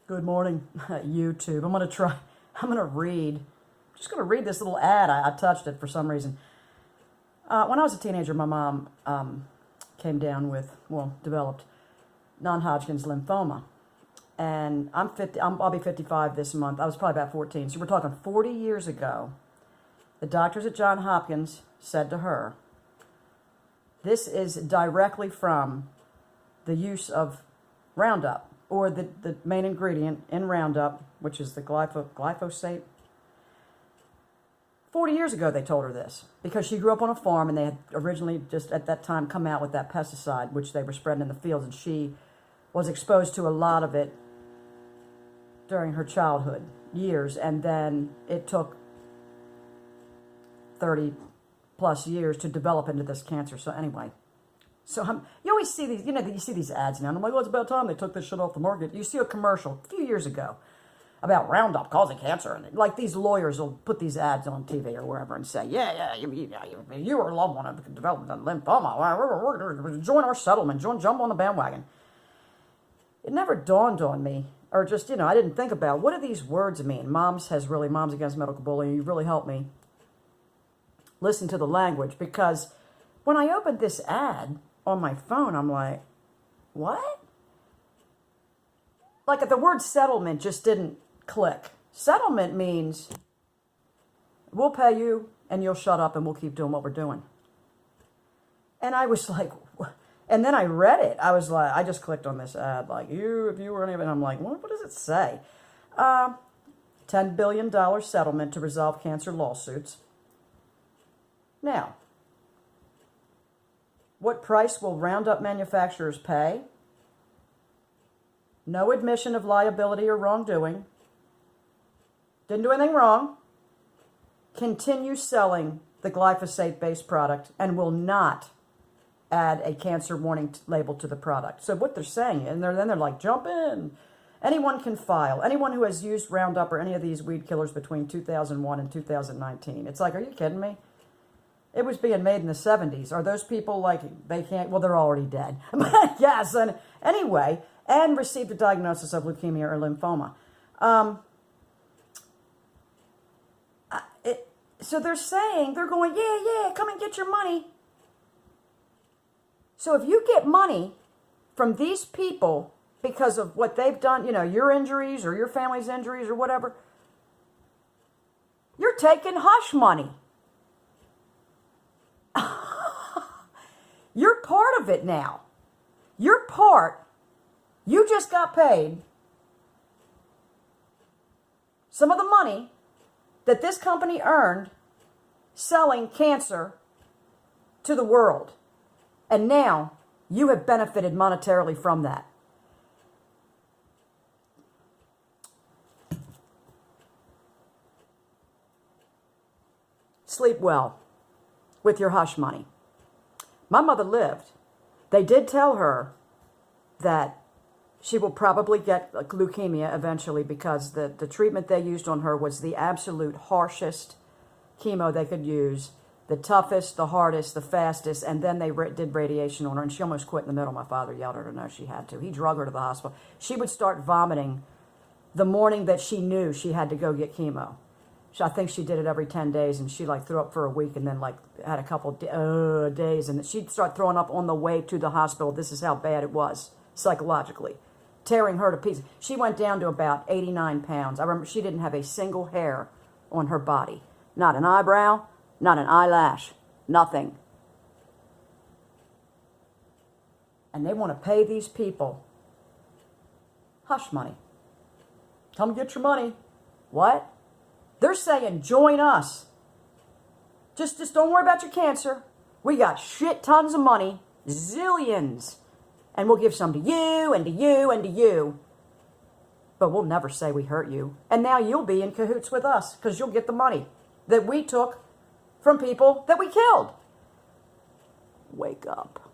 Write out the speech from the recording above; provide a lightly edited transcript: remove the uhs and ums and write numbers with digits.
Good morning, YouTube. I'm just going to read this little ad. I touched it for some reason. When I was a teenager, my mom came down with, developed non-Hodgkin's lymphoma. And I'll be 55 this month. I was probably about 14. So we're talking 40 years ago. The doctors at Johns Hopkins said to her, this is directly from the use of Roundup, or the main ingredient in Roundup, which is the glyphosate. 40 years ago, they told her this, because she grew up on a farm, and they had originally just at that time come out with that pesticide, which they were spreading in the fields, and she was exposed to a lot of it during her childhood years, and then it took 30 plus years to develop into this cancer. So anyway, you always see these, you see these ads now, and I'm like, well, it's about time they took this shit off the market. You see a commercial a few years ago about Roundup causing cancer, and like these lawyers will put these ads on TV or wherever and say, you or a loved one have developed lymphoma. Join our settlement. Jump on the bandwagon. It never dawned on me, or just, I didn't think about, what do these words mean? Moms Against Medical Bullying, you really helped me listen to the language, because when I opened this ad on my phone, I'm like, what? Like, the word settlement just didn't click. Settlement means we'll pay you and you'll shut up and we'll keep doing what we're doing. And I was like, and then I read it. I was like, I just clicked on this ad, like, if you were any of it. I'm like, what does it say? $10 billion settlement to resolve cancer lawsuits. Now, what price will Roundup manufacturers pay? No admission of liability or wrongdoing. Didn't do anything wrong. Continue selling the glyphosate-based product and will not add a cancer warning label to the product. So what they're saying, and then they're like, jump in. Anyone can file. Anyone who has used Roundup or any of these weed killers between 2001 and 2019. It's like, are you kidding me? It was being made in the 70s. Are those people like, they can't, well, they're already dead. But yes, and anyway, and received a diagnosis of leukemia or lymphoma. So they're saying, they're going, yeah, come and get your money. So if you get money from these people because of what they've done, your injuries or your family's injuries or whatever, you're taking hush money. You're part of it now. You're part. You just got paid some of the money that this company earned selling cancer to the world. And now you have benefited monetarily from that. Sleep well with your hush money. My mother lived. They did tell her that she will probably get leukemia eventually, because the treatment they used on her was the absolute harshest chemo they could use, the toughest, the hardest, the fastest, and then they did radiation on her, and she almost quit in the middle. My father yelled at her, no, she had to. He drug her to the hospital. She would start vomiting the morning that she knew she had to go get chemo. I think she did it every 10 days, and she threw up for a week, and then had a couple days, and she'd start throwing up on the way to the hospital. This is how bad it was psychologically, tearing her to pieces. She went down to about 89 pounds. I remember she didn't have a single hair on her body, not an eyebrow, not an eyelash, nothing. And they want to pay these people hush money. Come get your money. What? They're saying, join us. Just don't worry about your cancer. We got shit tons of money, zillions. And we'll give some to you and to you and to you. But we'll never say we hurt you. And now you'll be in cahoots with us, because you'll get the money that we took from people that we killed. Wake up.